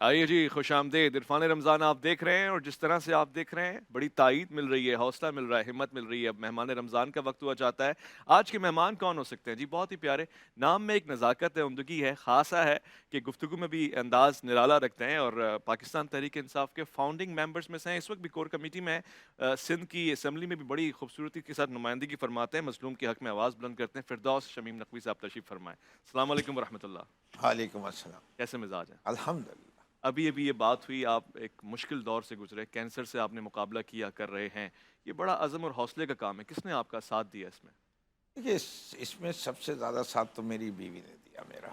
آئیے جی، خوش آمدید۔ عرفان رمضان آپ دیکھ رہے ہیں، اور جس طرح سے آپ دیکھ رہے ہیں بڑی تائید مل رہی ہے، حوصلہ مل رہا ہے، ہمت مل رہی ہے۔ اب مہمان رمضان کا وقت ہوا چاہتا ہے۔ آج کے مہمان کون ہو سکتے ہیں جی؟ بہت ہی پیارے، نام میں ایک نزاکت ہے، عمدگی ہے، خاصا ہے کہ گفتگو میں بھی انداز نرالا رکھتے ہیں، اور پاکستان تحریک انصاف کے فاؤنڈنگ ممبرز میں سے ہیں۔ اس وقت بھی کور کمیٹی میں سندھ کی اسمبلی میں بھی بڑی خوبصورتی کے ساتھ نمائندگی فرماتے ہیں، مظلوم کے حق میں آواز بلند کرتے ہیں۔ فردوس شمیم نقوی صاحب تشریف فرمائیں۔ السلام علیکم ورحمۃ اللہ۔ وعلیکم السلام۔ کیسے مزاج ہیں؟ الحمدللہ۔ ابھی یہ بات ہوئی، آپ ایک مشکل دور سے گزرے، کینسر سے آپ نے مقابلہ کیا کر رہے ہیں، یہ بڑا عزم اور حوصلے کا کام ہے۔ کس نے آپ کا ساتھ دیا اس میں؟ دیکھیے اس میں سب سے زیادہ ساتھ تو میری بیوی نے دیا میرا۔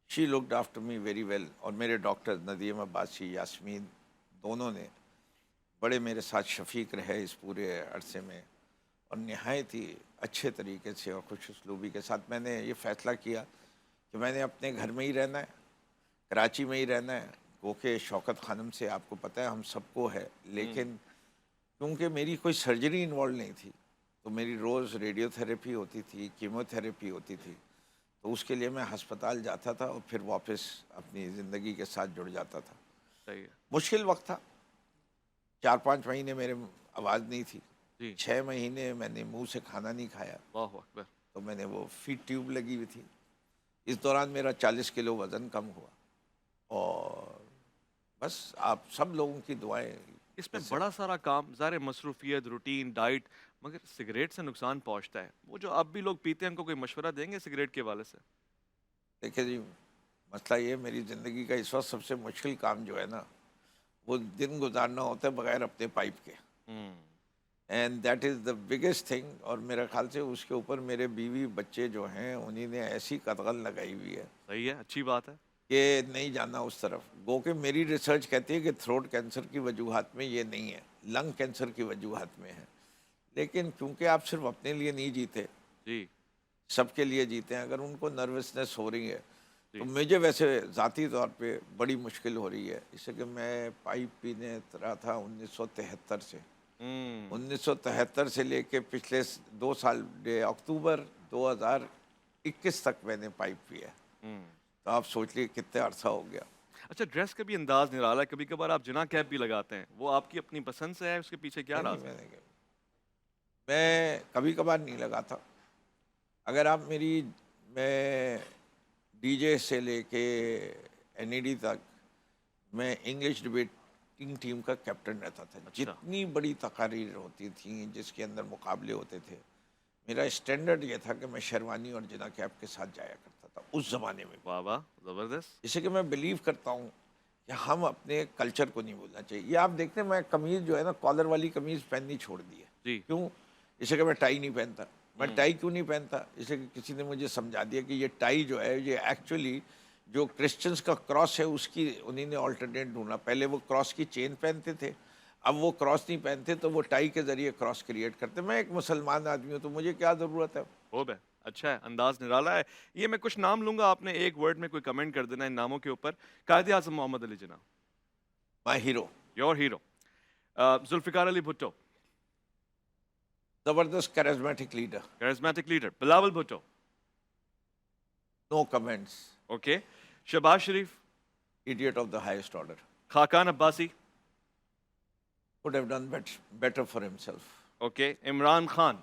She looked after me very well, اور میرے ڈاکٹر ندیم عباسی، یاسمین، دونوں نے بڑے میرے ساتھ شفیق رہے اس پورے عرصے میں، اور نہایت ہی اچھے طریقے سے اور خوش اسلوبی کے ساتھ میں نے یہ فیصلہ کیا کہ میں نے اپنے گھر میں ہی رہنا ہے، کراچی میں ہی رہنا ہے۔ وہ کہ شوکت خانم سے آپ کو پتہ ہے ہم سب کو ہے، لیکن کیونکہ میری کوئی سرجری انوالو نہیں تھی تو میری روز ریڈیو تھراپی ہوتی تھی، کیمو تھراپی ہوتی تھی، تو اس کے لیے میں ہسپتال جاتا تھا اور پھر واپس اپنی زندگی کے ساتھ جڑ جاتا تھا۔ صحیح ہے مشکل وقت تھا، 4-5 مہینے میرے آواز نہیں تھی، جی۔ 6 مہینے میں نے منہ سے کھانا نہیں کھایا، اللہ اکبر۔ تو میں نے وہ فیڈ ٹیوب لگی ہوئی تھی۔ اس دوران میرا 40 کلو وزن کم ہوا، اور بس آپ سب لوگوں کی دعائیں۔ اس میں بڑا سارا کام، ظاہر مصروفیت، روٹین، ڈائٹ، مگر سگریٹ سے نقصان پہنچتا ہے۔ وہ جو اب بھی لوگ پیتے ہیں، ان کو کوئی مشورہ دیں گے سگریٹ کے حوالے سے؟ دیکھیں جی، مسئلہ یہ میری زندگی کا اس وقت سب سے مشکل کام جو ہے نا، وہ دن گزارنا ہوتا ہے بغیر اپنے پائپ کے، and that is the biggest thing. اور میرے خیال سے اس کے اوپر میرے بیوی بچے جو ہیں انہیں نے ایسی قدغن لگائی ہوئی ہے صحیح ہے، اچھی بات ہے۔ کہ نہیں جانا اس طرف۔ گو کہ میری ریسرچ کہتی ہے کہ تھروٹ کینسر کی وجوہات میں یہ نہیں ہے، لنگ کینسر کی وجوہات میں ہے، لیکن کیونکہ آپ صرف اپنے لیے نہیں جیتے، جی سب کے لیے جیتے ہیں۔ اگر ان کو نروسنس ہو رہی ہے جی۔ تو مجھے ویسے ذاتی طور پہ بڑی مشکل ہو رہی ہے، اس لیے کہ میں پائپ پینے رہا تھا 1973 سے، 1973 سے لے کے پچھلے 2 سال اکتوبر 2021 تک میں نے پائپ پیا ہے، تو آپ سوچ لیے کتنے عرصہ ہو گیا۔ اچھا، ڈریس کا بھی انداز نرالا ہے، کبھی کبھار آپ جناح کیپ بھی لگاتے ہیں، وہ آپ کی اپنی پسند سے ہے؟ اس کے پیچھے کیا نہیں، راز ہے؟ میں کبھی کبھار نہیں لگاتا۔ اگر آپ میں ڈی جے سے لے کے این ای ڈی تک میں انگلش ڈبیٹنگ ٹیم کا کیپٹن رہتا تھا۔ جتنی بڑی تقاریر ہوتی تھیں جس کے اندر مقابلے ہوتے تھے، میرا اسٹینڈرڈ یہ تھا کہ میں شیروانی اور جناح کیپ کے ساتھ جایا کرتا تھا اس زمانے میں۔ واہ واہ، زبردست۔ جسے کہ میں بلیو کرتا ہوں کہ ہم اپنے کلچر کو نہیں بھولنا چاہیے۔ یہ آپ دیکھتے ہیں میں قمیض جو ہے نا، کالر والی قمیض پہننی چھوڑ دی ہے۔ جی کیوں؟ اسے کہ میں ٹائی نہیں پہنتا۔ میں ٹائی کیوں نہیں پہنتا؟ اسے کہ کسی نے مجھے سمجھا دیا کہ یہ ٹائی جو ہے یہ ایکچولی جو کرسچنس کا کراس ہے اس کی انہیں نے آلٹرنیٹ ڈھونڈا۔ پہلے وہ کراس کی چین پہنتے تھے، اب وہ کراس نہیں پہنتے تو وہ ٹائی کے ذریعے کراس کریٹ کرتے۔ میں ایک مسلمان آدمی ہوں تو مجھے کیا ضرورت ہے؟ خوب ہے، اچھا ہے، انداز نرالا ہے۔ یہ میں کچھ نام لوں گا، آپ نے ایک ورڈ میں کوئی کمنٹ کر دینا ان ناموں کے اوپر۔ Quaid Azam Muhammad Ali Jinnah, my hero. Your hero. Zulfikar Ali Bhutto, زبردست charismatic leader. Charismatic leader. Bilawal Bhutto, no comments. Okay. Shahbaz Sharif, idiot of the highest order. Khaqan Abbasi, would have done better for himself۔ Okay. Imran Khan,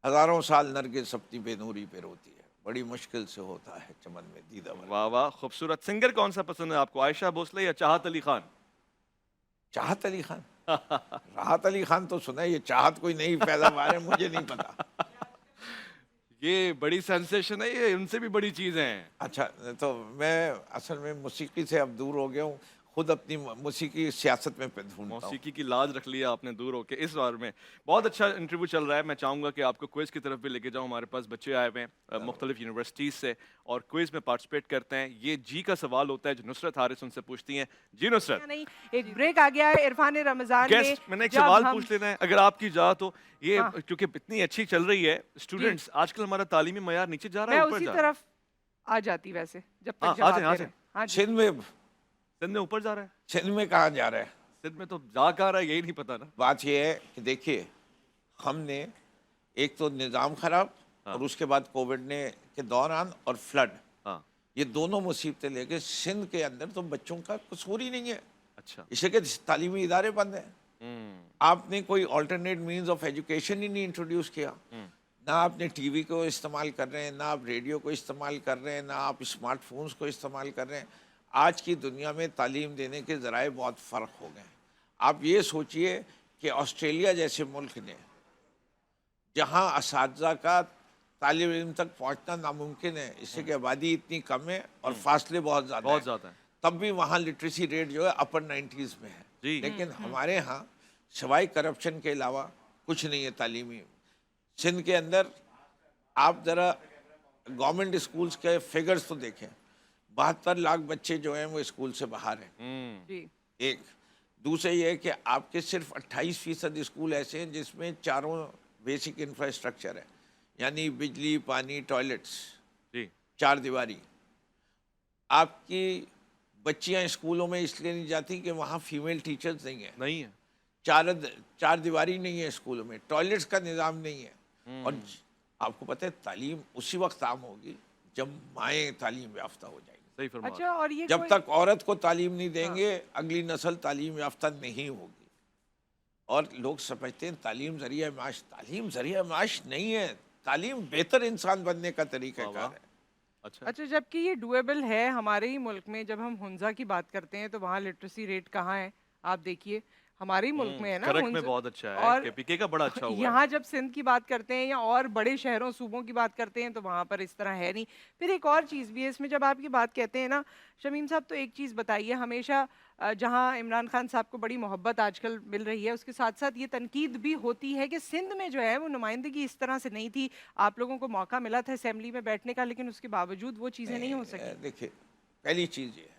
ہزاروں سال نرگس اپنی بے نوری پہ روتی ہے، بڑی مشکل سے ہوتا ہے چمن میں دیدہ ور۔ واہ واہ، خوبصورت۔ سنگر کون سا پسند ہے آپ کو، عائشہ بھوسلے یا چاہت علی خان؟ چاہت علی خان۔ راحت علی خان تو سنا ہے، یہ چاہت کوئی نئی پیداوار ہے، مجھے نہیں پتا۔ یہ بڑی سینسیشن ہے، یہ ان سے بھی بڑی چیزیں ہیں۔ اچھا، تو میں اصل میں موسیقی سے اب دور ہو گیا ہوں، خود اپنی موسیقی سیاست میں ڈھونڈتا ہوں۔ موسیقی کی لاج رکھ لیا آپ نے دور ہو کے اس بار میں۔ بہت اچھا انٹرویو چل رہا ہے، میں چاہوں گا کہ آپ کو کوئز کی طرف بھی لے کے جاؤں۔ ہمارے پاس بچے آئے ہوئے ہیں مختلف یونیورسٹیز سے اور کوئز میں پارٹیسپیٹ کرتے ہیں۔ یہ جی کا سوال ہوتا ہے جو نصرت حارث ان سے پوچھتی ہیں۔ جی نصرت، نہیں، ایک بریک آ گیا ہے عرفان رمضان میں۔ گیسٹ میں نے ایک سوال پوچھ لینا ہے اگر آپ کی اجازت ہو۔ یہ کیونکہ اتنی اچھی چل رہی ہے اسٹوڈنٹس، آج کل ہمارا تعلیمی معیار نیچے جا رہا ہے میں اوپر اسی جا رہا ہے؟ طرف آ جاتی ویسے جب تک آ جواب جائیں، آ دے رہے جائیں۔ ہیں۔ ہاں جی۔ سندھ میں اوپر جا رہا ہے؟ سندھ میں کہاں جا رہا ہے؟ سندھ میں تو جا کہاں رہا ہے یہی نہیں پتا نا۔ بات یہ ہے کہ دیکھیے، ہم نے ایک تو نظام خراب، اور اس کے بعد کووڈ کے دوران اور فلڈ، ہاں یہ دونوں مصیبتیں لے کے سندھ کے اندر تو بچوں کا قصور ہی نہیں ہے، اچھا اسے کہ تعلیمی ادارے بند ہیں. ہوں آپ نے کوئی آلٹرنیٹ مینز آف ایجوکیشن ہی نہیں انٹروڈیوس کیا. نہ آپ نے ٹی وی کو استعمال کر رہے ہیں، نہ آپ ریڈیو کو استعمال کر رہے ہیں، نہ آپ اسمارٹ فونز کو استعمال کر رہے ہیں. آج کی دنیا میں تعلیم دینے کے ذرائع بہت فرق ہو گئے ہیں. آپ یہ سوچئے کہ آسٹریلیا جیسے ملک نے جہاں اساتذہ کا طالب علم تک پہنچنا ناممکن ہے، اس سے کہ آبادی اتنی کم ہے اور فاصلے بہت زیادہ بہت ہیں، زیادہ ہے تب بھی وہاں لٹریسی ریٹ جو ہے اپر 90s میں ہے. جی لیکن ہمارے ہاں سوائے کرپشن کے علاوہ کچھ نہیں ہے تعلیمی. سندھ کے اندر آپ ذرا گورنمنٹ اسکولز کے فگرز تو دیکھیں، 72 لاکھ بچے جو ہیں وہ اسکول سے باہر ہیں. جی ایک دوسرے یہ ہے کہ آپ کے صرف 28% اسکول ایسے ہیں جس میں چاروں بیسک انفراسٹرکچر ہے، یعنی بجلی، پانی، ٹوائلٹس، جی 4 دیواری. آپ کی بچیاں اسکولوں میں اس لیے نہیں جاتی کہ وہاں فیمیل ٹیچرز نہیں ہیں، نہیں ہے 4 دیواری نہیں ہے اسکولوں میں، ٹوائلٹس کا نظام نہیں ہے. اور آپ کو پتہ ہے تعلیم اسی وقت عام ہوگی جب مائیں تعلیم یافتہ ہو جائیں گی. صحیح فرما اچھا اور یہ جب کوئی تک عورت کو تعلیم نہیں دیں گے اگلی نسل تعلیم یافتہ نہیں ہوگی. اور لوگ سمجھتے ہیں تعلیم ذریعہ معاش، تعلیم ذریعہ معاش نہیں ہے، تعلیم بہتر انسان بننے کا طریقہ واہ کار واہ. ہے. اچھا اچھا جبکہ یہ ڈویبل ہے ہمارے ہی ملک میں. جب ہم ہنزا کی بات کرتے ہیں تو وہاں لٹریسی ریٹ کہاں ہے؟ آپ دیکھیے ہمارے ہی ملک میں ہے نا کرک میں ہنزا. بہت اچھا ہے اور کے پی کے کا بڑا اچھا ہوا ہے. یہاں جب سندھ کی بات کرتے ہیں یا اور بڑے شہروں صوبوں کی بات کرتے ہیں تو وہاں پر اس طرح ہے نہیں. پھر ایک اور چیز بھی ہے اس میں، جب آپ کی بات کہتے ہیں نا شمیم صاحب، تو ایک چیز بتائیے. ہمیشہ جہاں عمران خان صاحب کو بڑی محبت آج کل مل رہی ہے، اس کے ساتھ ساتھ یہ تنقید بھی ہوتی ہے کہ سندھ میں جو ہے وہ نمائندگی اس طرح سے نہیں تھی. آپ لوگوں کو موقع ملا تھا اسمبلی میں بیٹھنے کا، لیکن اس کے باوجود وہ چیزیں نہیں ہو سکی. دیکھیں پہلی چیز یہ ہے،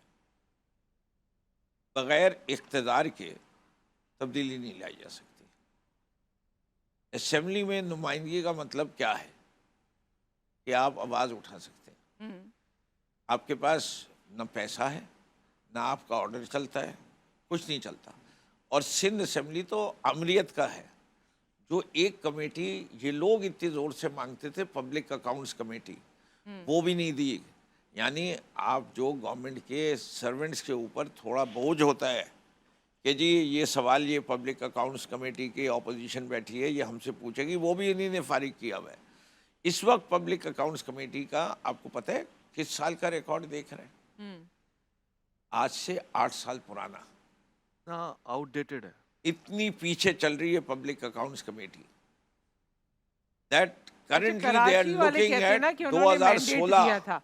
بغیر اقتدار کے تبدیلی نہیں لائی جا سکتی. اسمبلی میں نمائندگی کا مطلب کیا ہے کہ آپ آواز اٹھا سکتے ہیں. ہوں آپ کے پاس نہ پیسہ ہے، نہ آپ کا آرڈر چلتا ہے، کچھ نہیں چلتا. اور سندھ اسمبلی تو عملیت کا ہے. جو ایک کمیٹی یہ لوگ اتنی زور سے مانگتے تھے، پبلک اکاؤنٹس کمیٹی، وہ بھی نہیں دی. یعنی آپ جو گورنمنٹ کے سرونٹس کے اوپر تھوڑا بوجھ ہوتا ہے کہ جی یہ سوال یہ پبلک اکاؤنٹس کمیٹی کی اپوزیشن بیٹھی ہے یہ ہم سے پوچھے گی، وہ بھی انہی نے فارغ کیا ہوا ہے. اس وقت پبلک اکاؤنٹس کمیٹی کا آپ کو پتہ ہے کس سال کا ریکارڈ دیکھ رہے ہیں؟ ہوں آج سے 8 سال پرانا. ہاں آؤٹ ڈیٹڈ ہے. اتنی پیچھے چل رہی ہے پبلک اکاؤنٹس کمیٹی دیٹ اچھا کرنٹلی دے آر کراچی والے لوکنگ کہتے ہیں نا ایٹ کہ انہوں نے مینڈیٹ 2016. دیا تھا.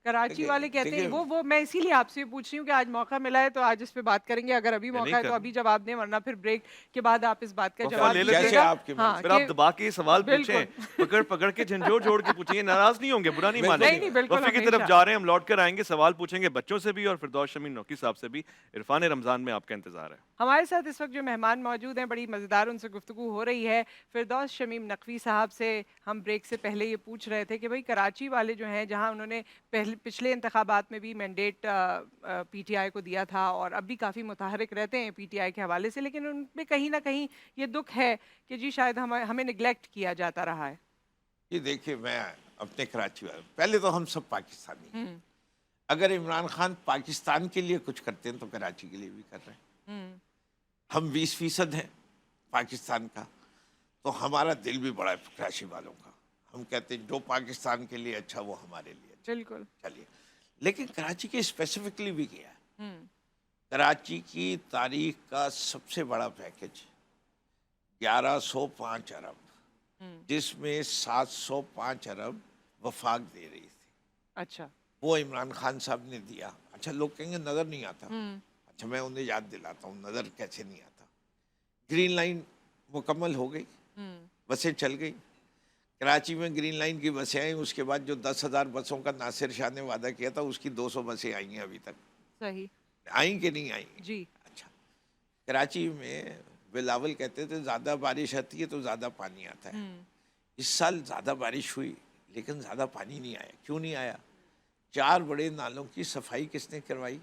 کراچی والے کہتے ہیں دیکھیے وہ میں اسی لیے آپ سے پوچھ رہی ہوں کہ آج موقع ملا ہے تو آج اس پہ بات کریں گے. اگر ابھی موقع ہے تو ابھی جواب دیں، ورنہ پھر بریک کے بعد آپ اس بات کا وقفہ جواب لے دیجیے لیتے جیسے گا. آپ کی ہاں پھر آپ دبا کے سوال بالکل. پوچھیں، پکڑ کے جھنجھوڑ جوڑ کے پوچھیں، ناراض نہیں ہوں گے، برا نہیں بالکل مانیں نہیں گے. نہیں بالکل وقفے کی طرف ہمیشہ. جا رہے ہیں، ہم لوٹ کر آئیں گے، سوال پوچھیں گے بچوں سے بھی اور فردوس شمیم نوکی صاحب سے بھی. عرفان رمضان میں آپ کا انتظار ہے. ہمارے ساتھ اس وقت جو مہمان موجود ہیں بڑی مزیدار ان سے گفتگو ہو رہی ہے. فردوس شمیم نقوی صاحب سے ہم بریک سے پہلے یہ پوچھ رہے تھے کہ بھئی کراچی والے جو ہیں، جہاں انہوں نے پچھلے انتخابات میں بھی مینڈیٹ پی ٹی آئی کو دیا تھا اور اب بھی کافی متحرک رہتے ہیں پی ٹی آئی کے حوالے سے، لیکن ان میں کہیں نہ کہیں یہ دکھ ہے کہ جی شاید ہمیں نگلیکٹ کیا جاتا رہا ہے. یہ دیکھیے میں اپنے کراچی والے، پہلے تو ہم سب پاکستانی ہیں. ہوں اگر عمران خان پاکستان کے لیے کچھ کرتے ہیں تو کراچی کے لیے بھی کر رہے ہیں. ہوں ہم 20% ہیں پاکستان کا، تو ہمارا دل بھی بڑا ہے کراچی والوں کا. ہم کہتے ہیں جو پاکستان کے لیے اچھا وہ ہمارے لیے اچھا. بالکل. چلیے، لیکن کراچی کے اسپیسیفکلی بھی کیا ہے. ہوں کراچی کی تاریخ کا سب سے بڑا پیکج 1105 ارب، جس میں 705 ارب وفاق دے رہی تھی، اچھا وہ عمران خان صاحب نے دیا. اچھا لوگ کہیں گے نظر نہیں آتا. ہوں اچھا میں انہیں یاد دلاتا ہوں نظر کیسے نہیں آتا. گرین لائن مکمل ہو گئی، ہوں بسیں چل گئی. کراچی میں گرین لائن کی بسیں آئیں، اس کے بعد جو 10,000 بسوں کا ناصر شاہ نے وعدہ کیا تھا اس کی 200 بسیں آئی ہیں ابھی تک. صحیح آئیں کہ نہیں آئیں؟ جی. اچھا، کراچی میں بلاول کہتے تھے زیادہ بارش آتی ہے تو زیادہ پانی آتا ہے. ہوں اس سال زیادہ بارش ہوئی لیکن زیادہ پانی نہیں آیا. کیوں نہیں آیا؟ 4 بڑے نالوں کی صفائی کس نے کروائی؟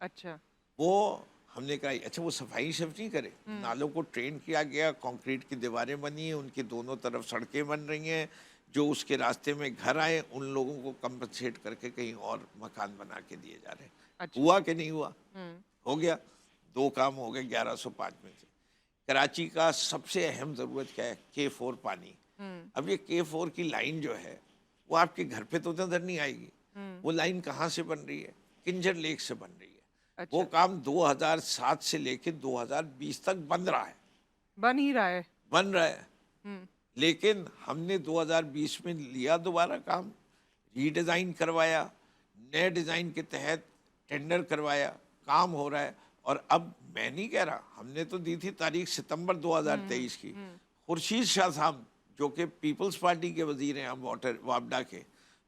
اچھا وہ ہم نے کہا اچھا وہ صفائی صرف نہیں کرے، نالوں کو ٹرین کیا گیا، کنکریٹ کی دیواریں بنی ہیں، ان کی دونوں طرف سڑکیں بن رہی ہیں، جو اس کے راستے میں گھر آئے ان لوگوں کو کمپنسیٹ کر کے کہیں اور مکان بنا کے دیے جا رہے ہیں. اچھا. ہوا کہ نہیں ہوا؟ ہوں. ہو گیا. 2 کام ہو گئے 1105 میں سے. کراچی کا سب سے اہم ضرورت کیا ہے؟ K4 پانی. اب یہ K4 کی لائن جو ہے وہ آپ کے گھر پہ تو نظر نہیں آئے گی. وہ لائن کہاں سے بن رہی ہے؟ کنجر لیک سے بن رہی ہے. وہ اچھا. کام 2007 سے لے کے 2020 تک بن رہا ہے. بن ہی رہا ہے. بن رہا ہے. ہوں. لیکن ہم نے 2020 میں لیا دوبارہ کام, ری ڈیزائن کروایا, نئے ڈیزائن کے تحت ٹینڈر کروایا, کام ہو رہا ہے. اور اب میں نہیں کہہ رہا, ہم نے تو دی تھی تاریخ ستمبر 2023 کی. خورشید شاہ صاحب جو کہ پیپلز پارٹی کے وزیر ہیں اب واٹر وابڈا کے,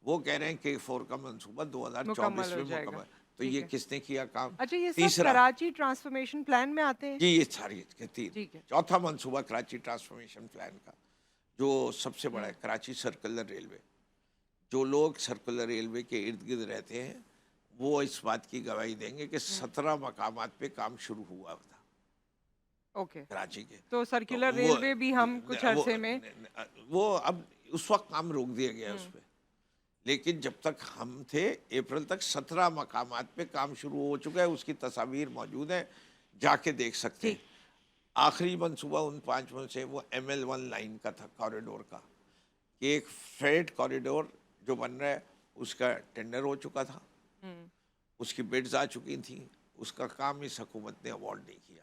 وہ کہہ رہے ہیں کہ K4 کا منصوبہ 2024 میں مکمل. تو یہ کس نے کیا کام؟ اچھا, یہ سب تیسرا, کراچی ٹرانسفارمیشن پلان میں آتے ہیں؟ جی یہ ساری ٹھیک ہے. چوتھا منصوبہ کراچی ٹرانسفارمیشن پلان کا جو سب سے بڑا ہے, کراچی سرکلر ریلوے. جو لوگ سرکلر ریلوے کے ارد گرد رہتے ہیں وہ اس بات کی گواہی دیں گے کہ 17 مقامات پہ کام شروع ہوا تھا اوکے. کراچی کے. تو سرکولر ریلوے بھی ہم کچھ عرصے میں وہ اب اس وقت کام روک دیا گیا اس پہ, لیکن جب تک ہم تھے اپریل تک 17 مقامات پہ کام شروع ہو چکا ہے. اس کی تصاویر موجود ہیں, جا کے دیکھ سکتے ہیں. آخری منصوبہ ان 5 میں سے وہ ML1 لائن کا تھا, کوریڈور کا, کہ ایک فریٹ کوریڈور جو بن رہا ہے اس کا ٹینڈر ہو چکا تھا, اس کی بڈز آ چکی تھیں. اس کا کام اس حکومت نے ایوارڈ نہیں کیا,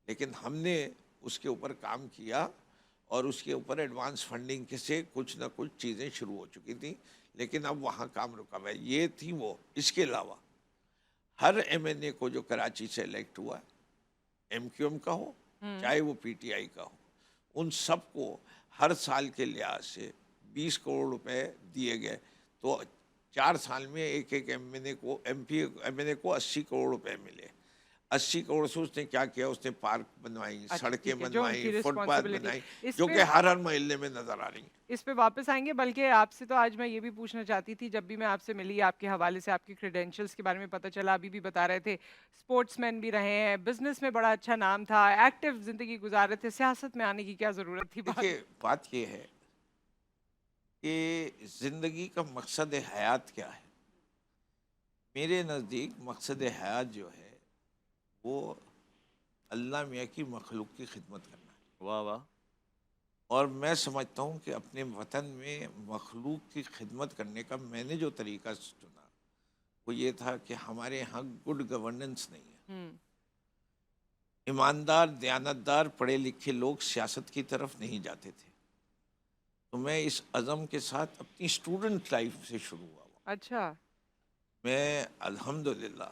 لیکن ہم نے اس کے اوپر کام کیا اور اس کے اوپر ایڈوانس فنڈنگ سے کچھ نہ کچھ چیزیں شروع ہو چکی تھیں, لیکن اب وہاں کام رکا ہوا ہے. یہ تھی وہ. اس کے علاوہ ہر MNA کو جو کراچی سے الیکٹ ہوا ہے, MQM کا ہو چاہے وہ PTI کا ہو, ان سب کو ہر سال کے لحاظ سے 20 کروڑ روپے دیے گئے. تو 4 سال میں ایک MNA کو MNA کو 80 کروڑ روپے ملے. 80 کروڑ سے اس نے کیا کیا؟ اس نے پارک بنوائی, سڑکیں بنوائی, فٹ پاتھ بنائی, جو کہ ہر محلے میں نظر آ رہی ہیں. اس پہ واپس آئیں گے, بلکہ آپ سے تو آج میں یہ بھی پوچھنا چاہتی تھی, جب بھی میں آپ سے ملی آپ کے حوالے سے آپ کی کریڈینشلز کے بارے میں پتہ چلا. ابھی بھی بتا رہے تھے اسپورٹس مین بھی رہے ہیں, بزنس میں بڑا اچھا نام تھا, ایکٹیو زندگی گزار رہے تھے, سیاست میں آنے کی کیا ضرورت تھی؟ دیکھیے بات یہ ہے کہ زندگی کا مقصد حیات کیا ہے. میرے نزدیک مقصد حیات جو ہے وہ اللہ میاں کی مخلوق کی خدمت کرنا ہے. واہ واہ. اور میں سمجھتا ہوں کہ اپنے وطن میں مخلوق کی خدمت کرنے کا میں نے جو طریقہ چنا وہ یہ تھا کہ ہمارے یہاں گڈ گورننس نہیں ہے. ایماندار دیانتدار پڑھے لکھے لوگ سیاست کی طرف نہیں جاتے تھے. تو میں اس عزم کے ساتھ اپنی اسٹوڈنٹ لائف سے شروع ہوا. اچھا. میں الحمدللہ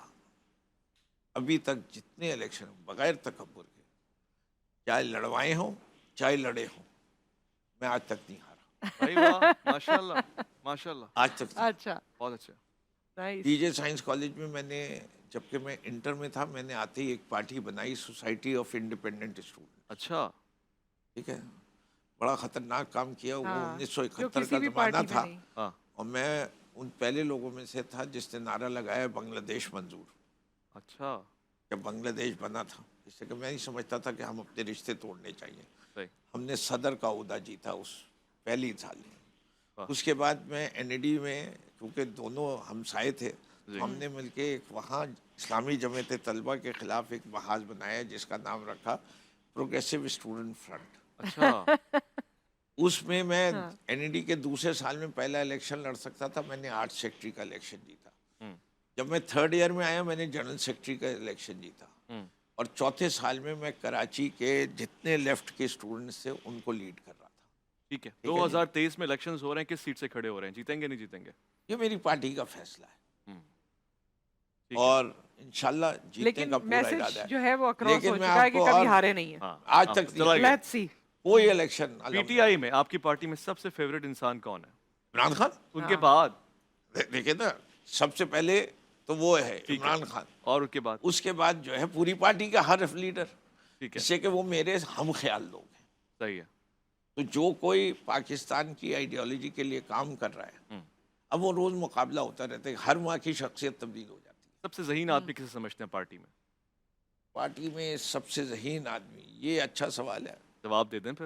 ابھی تک جتنے الیکشن بغیر تکبر کے چاہے لڑوائے ہوں چاہے لڑے ہوں, میں آج تک نہیں ہارا. بھائی واہ, ماشاءاللہ ماشاءاللہ. آج تک نہیں. اچھا. بہت اچھا. DJ سائنس کالج میں میں نے, جبکہ میں انٹر میں تھا, میں نے آتے ہی ایک پارٹی بنائی, سوسائٹی آف انڈیپینڈنٹ اسٹوڈنٹ. اچھا. ٹھیک ہے, بڑا خطرناک کام کیا. وہ 1971 کا بھی زمانہ تھا, ہاں. اور میں ان پہلے لوگوں میں سے تھا جس نے نعرہ لگایا بنگلہ دیش منظور. اچھا. جب بنگلہ دیش بنا تھا, اس سے کہ میں نہیں سمجھتا تھا کہ ہم اپنے رشتے توڑنے چاہیے. صحیح. ہم نے صدر کا عہدہ جیتا اس پہلی سال میں. اس کے بعد میں NAD میں, کیونکہ دونوں ہمسائے تھے, ہم نے مل کے ایک وہاں اسلامی جمعیت طلبہ کے خلاف ایک محاذ بنایا جس کا نام رکھا پروگریسو اسٹوڈنٹ فرنٹ. اچھا. اس میں NAD کے دوسرے سال میں پہلا الیکشن لڑ سکتا تھا, میں نے آرٹ سیکٹری کا الیکشن جیتا. جب میں 3rd ایئر میں آیا میں نے جنرل سیکٹری کا الیکشن جیتا. اور چوتھے سال میں میں کراچی کے جتنے لیفٹ کے اسٹوڈنٹس تھے ان کو لیڈ کر رہا تھا. ٹھیک ہے. 2023 میں الیکشنز ہو رہے ہیں, کس سیٹ سے کھڑے ہو رہے ہیں, جیتیں گے نہیں جیتیں گے؟ یہ میری پارٹی کا فیصلہ ہے, اور انشاءاللہ جیتنے کا پورا ارادہ ہے. جو ہے وہ اکراس ہو لیکن میں چکا ہے آپ کہ کو کبھی ہارے نہیں ہیں آج تک لیٹس سی. کوئی الیکشن. PTI میں آپ کی پارٹی میں سب سے فیوریٹ انسان کون ہے؟ عمران خان. ان کے بعد دیکھیں نا, سب سے پہلے تو وہ ہے عمران خان, اور اس کے بعد جو ہے پوری پارٹی کا ہر لیڈر. ٹھیک ہے, اس سے کہ وہ میرے ہم خیال لوگ ہیں. صحیح ہے. تو جو کوئی پاکستان کی آئیڈیالوجی کے لیے کام کر رہا ہے, اب وہ روز مقابلہ ہوتا رہتا ہے, ہر ماہ کی شخصیت تبدیل ہو جاتی ہے. سب سے ذہین آدمی کسے سمجھتے ہیں پارٹی میں؟ پارٹی میں سب سے ذہین آدمی, یہ اچھا سوال ہے. جواب دے دیں پھر.